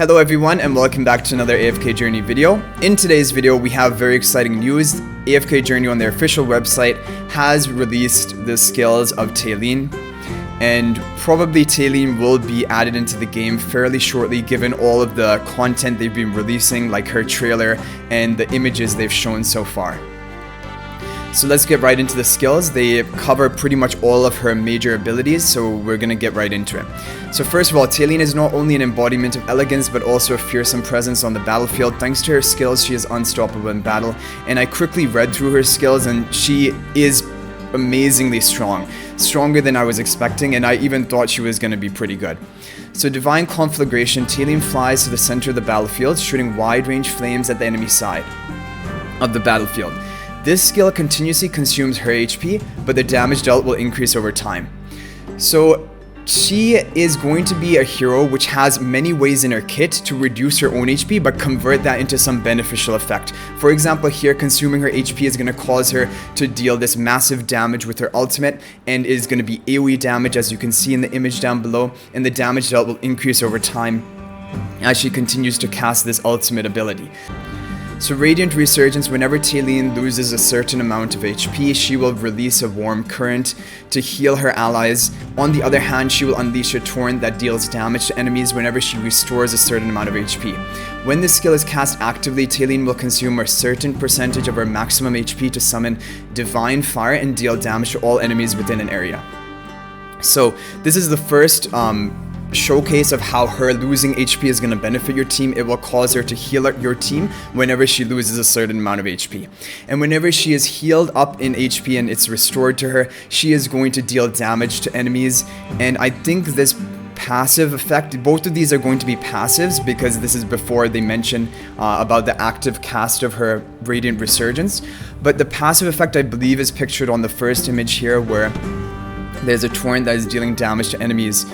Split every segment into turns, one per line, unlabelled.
Hello everyone and welcome back to another AFK Journey video. In today's video we have very exciting news. AFK Journey on their official website has released the skills of Talene, and probably Talene will be added into the game fairly shortly given all of the content they've been releasing, like her trailer and the images they've shown so far. So let's get right into the skills. They cover pretty much all of her major abilities, so we're gonna get right into it. So first of all, Talene is not only an embodiment of elegance, but also a fearsome presence on the battlefield. Thanks to her skills, she is unstoppable in battle, and I quickly read through her skills, and she is amazingly strong. Stronger than I was expecting, and I even thought she was gonna be pretty good. So Divine Conflagration, Talene flies to the center of the battlefield, shooting wide-range flames at the enemy side of the battlefield. This skill continuously consumes her HP, but the damage dealt will increase over time. So she is going to be a hero which has many ways in her kit to reduce her own HP, but convert that into some beneficial effect. For example, here consuming her HP is going to cause her to deal this massive damage with her ultimate, and is going to be AoE damage, as you can see in the image down below, and the damage dealt will increase over time as she continues to cast this ultimate ability. So Radiant Resurgence, whenever Talene loses a certain amount of HP, she will release a warm current to heal her allies. On the other hand, she will unleash a torrent that deals damage to enemies whenever she restores a certain amount of HP. When this skill is cast actively, Talene will consume a certain percentage of her maximum HP to summon Divine Fire and deal damage to all enemies within an area. So this is the first showcase of how her losing HP is going to benefit your team. It will cause her to heal your team whenever she loses a certain amount of HP. And whenever she is healed up in HP and it's restored to her, she is going to deal damage to enemies. And I think this passive effect, both of these are going to be passives because this is before they mention about the active cast of her Radiant Resurgence. But the passive effect, I believe, is pictured on the first image here, where there's a torrent that is dealing damage to enemies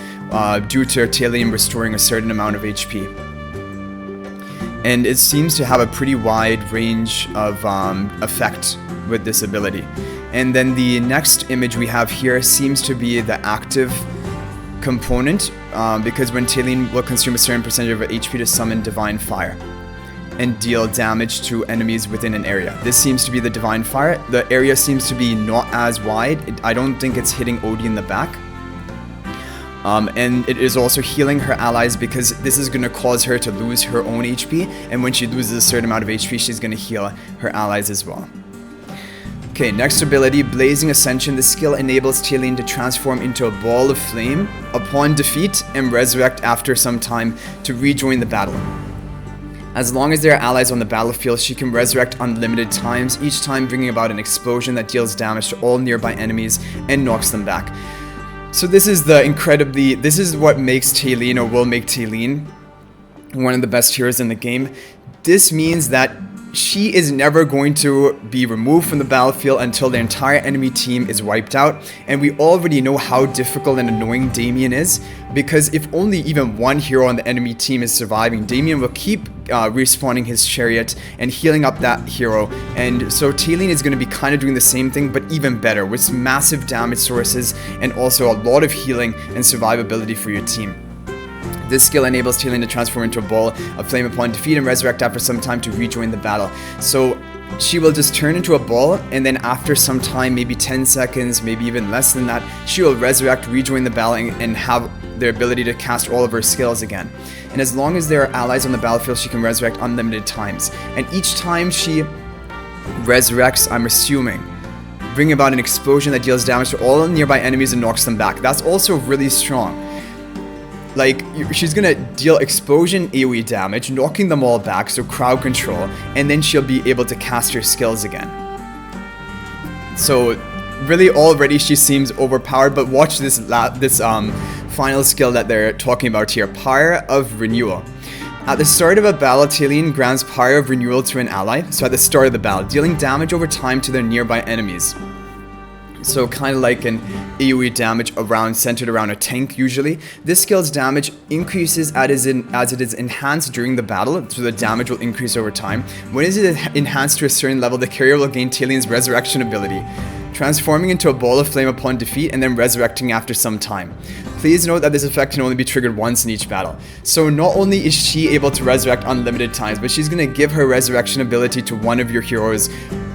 due to Talene restoring a certain amount of HP. And it seems to have a pretty wide range of effect with this ability. And then the next image we have here seems to be the active component, because when Talene will consume a certain percentage of her HP to summon Divine Fire and deal damage to enemies within an area. This seems to be the Divine Fire. The area seems to be not as wide. I don't think it's hitting Odie in the back. And it is also healing her allies, because this is going to cause her to lose her own HP, and when she loses a certain amount of HP, she's going to heal her allies as well. Okay, next ability, Blazing Ascension. The skill enables Talene to transform into a ball of flame upon defeat and resurrect after some time to rejoin the battle. As long as there are allies on the battlefield, she can resurrect unlimited times, each time bringing about an explosion that deals damage to all nearby enemies and knocks them back. So this is this is what makes Talene, or will make Talene, one of the best heroes in the game. This means that she is never going to be removed from the battlefield until the entire enemy team is wiped out, and we already know how difficult and annoying Damien is, because if only even one hero on the enemy team is surviving, Damien will keep respawning his chariot and healing up that hero. And so Talene is going to be kind of doing the same thing, but even better, with massive damage sources and also a lot of healing and survivability for your team. This skill enables Talene to transform into a ball of flame upon defeat and resurrect after some time to rejoin the battle. So she will just turn into a ball, and then after some time, maybe 10 seconds, maybe even less than that, she will resurrect, rejoin the battle, and have the ability to cast all of her skills again. And as long as there are allies on the battlefield, she can resurrect unlimited times. And each time she resurrects, I'm assuming, bring about an explosion that deals damage to all nearby enemies and knocks them back. That's also really strong. Like, she's gonna deal explosion AoE damage, knocking them all back, so crowd control, and then she'll be able to cast her skills again. So, really already she seems overpowered, but watch this final skill that they're talking about here, Pyre of Renewal. At the start of a battle, Talene grants Pyre of Renewal to an ally, so at the start of the battle, dealing damage over time to their nearby enemies. So kind of like an AoE damage centered around a tank usually. This skill's damage increases as it is enhanced during the battle, so the damage will increase over time. When it is enhanced to a certain level, the carrier will gain Talene's resurrection ability. transforming into a ball of flame upon defeat and then resurrecting after some time. Please note that this effect can only be triggered once in each battle. So not only is she able to resurrect unlimited times, but she's going to give her resurrection ability to one of your heroes.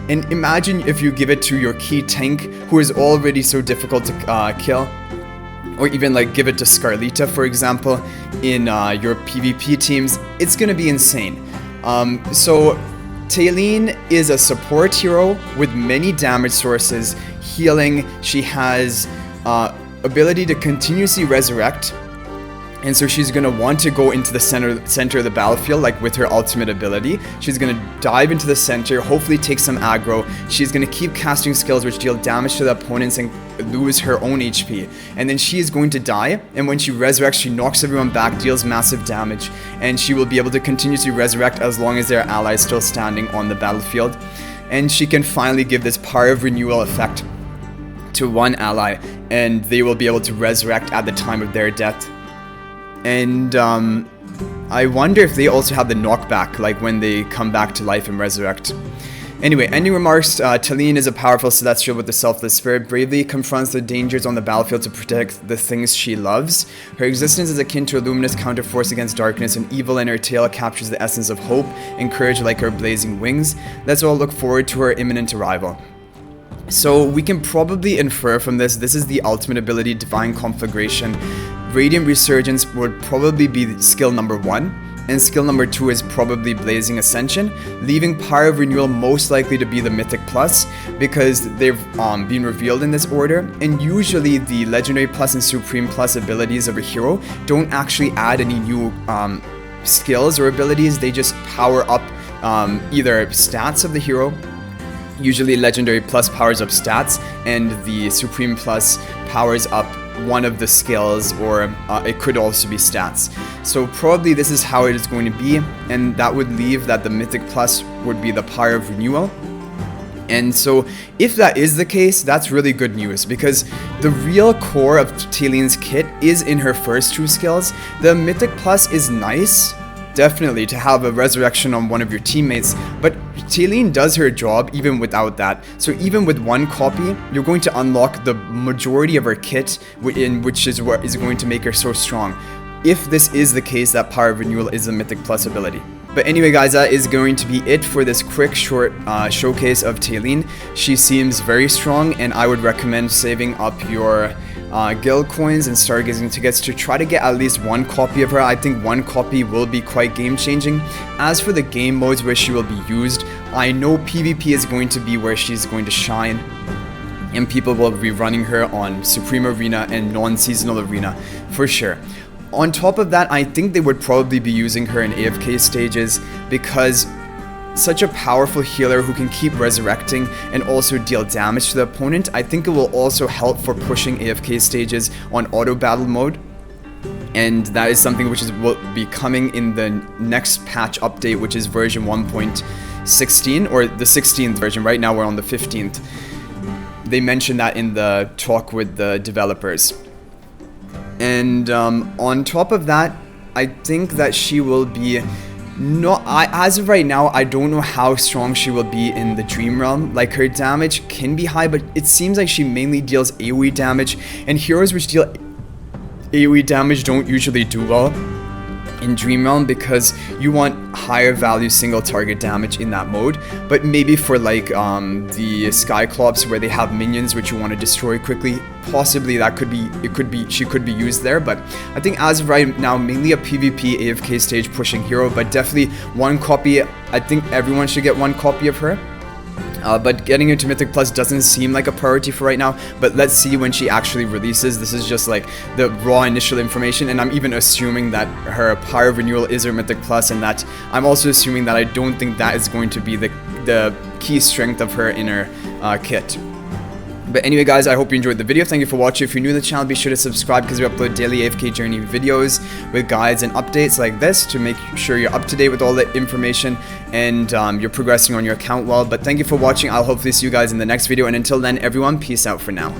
And imagine if you give it to your key tank, who is already so difficult to kill. Or even like give it to Scarlita, for example, in your PvP teams. It's going to be insane. So Talene is a support hero with many damage sources, healing. She has ability to continuously resurrect, and so she's going to want to go into the center of the battlefield, like with her ultimate ability. She's going to dive into the center, hopefully take some aggro. She's going to keep casting skills which deal damage to the opponents and lose her own HP. And then she is going to die, and when she resurrects, she knocks everyone back, deals massive damage, and she will be able to continuously resurrect as long as there are allies still standing on the battlefield. And she can finally give this Power of Renewal effect to one ally, and they will be able to resurrect at the time of their death. And I wonder if they also have the knockback, like when they come back to life and resurrect. Anyway, ending remarks, Talene is a powerful celestial with a selfless spirit, bravely confronts the dangers on the battlefield to protect the things she loves. Her existence is akin to a luminous counterforce against darkness, and evil in her tail captures the essence of hope and courage like her blazing wings. Let's all look forward to her imminent arrival. So we can probably infer from this is the ultimate ability, Divine Conflagration. Radiant Resurgence would probably be skill number 1, and skill number 2 is probably Blazing Ascension, leaving Power of Renewal most likely to be the Mythic Plus, because they've been revealed in this order, and usually the Legendary Plus and Supreme Plus abilities of a hero don't actually add any new skills or abilities. They just power up either stats of the hero. Usually Legendary Plus powers up stats, and the Supreme Plus powers up one of the skills, or it could also be stats. So probably this is how it is going to be, and that would leave that the Mythic Plus would be the Power of Renewal. And so if that is the case, that's really good news, because the real core of Talene's kit is in her first 2 skills. The Mythic Plus is nice, definitely, to have a resurrection on one of your teammates, but Talene does her job even without that. So even with 1 copy, you're going to unlock the majority of her kit, which is what is going to make her so strong. If this is the case, that Power of Renewal is a Mythic Plus ability. But anyway guys, that is going to be it for this quick short showcase of Talene. She seems very strong, and I would recommend saving up your guild coins and stargazing tickets to try to get at least 1 copy of her. I think 1 copy will be quite game changing. As for the game modes where she will be used, I know PvP is going to be where she's going to shine, and people will be running her on Supreme Arena and non-seasonal arena for sure. On top of that, I think they would probably be using her in AFK stages, because such a powerful healer who can keep resurrecting and also deal damage to the opponent, I think it will also help for pushing AFK stages on auto battle mode. And that is something which will be coming in the next patch update, which is version 1.16, or the 16th version. Right now we're on the 15th. They mentioned that in the talk with the developers. And on top of that, I think that she will be as of right now, I don't know how strong she will be in the Dream Realm. Like, her damage can be high, but it seems like she mainly deals AoE damage, and heroes which deal AoE damage don't usually do well in Dream Realm, because you want higher value single target damage in that mode. But maybe for like the Skyclops, where they have minions which you want to destroy quickly, possibly that could be, she could be used there. But I think as of right now, mainly a PvP AFK stage pushing hero, but definitely 1 copy. I think everyone should get 1 copy of her. But getting into Mythic Plus doesn't seem like a priority for right now, but let's see when she actually releases. This is just like the raw initial information, and I'm even assuming that her Power of Renewal is her Mythic Plus, and that I'm also assuming that I don't think that is going to be the key strength of her in her kit. But anyway guys, I hope you enjoyed the video. Thank you for watching. If you're new to the channel, be sure to subscribe, because we upload daily AFK journey videos with guides and updates like this to make sure you're up to date with all the information and you're progressing on your account well. But thank you for watching. I'll hopefully see you guys in the next video, and until then, everyone, peace out for now.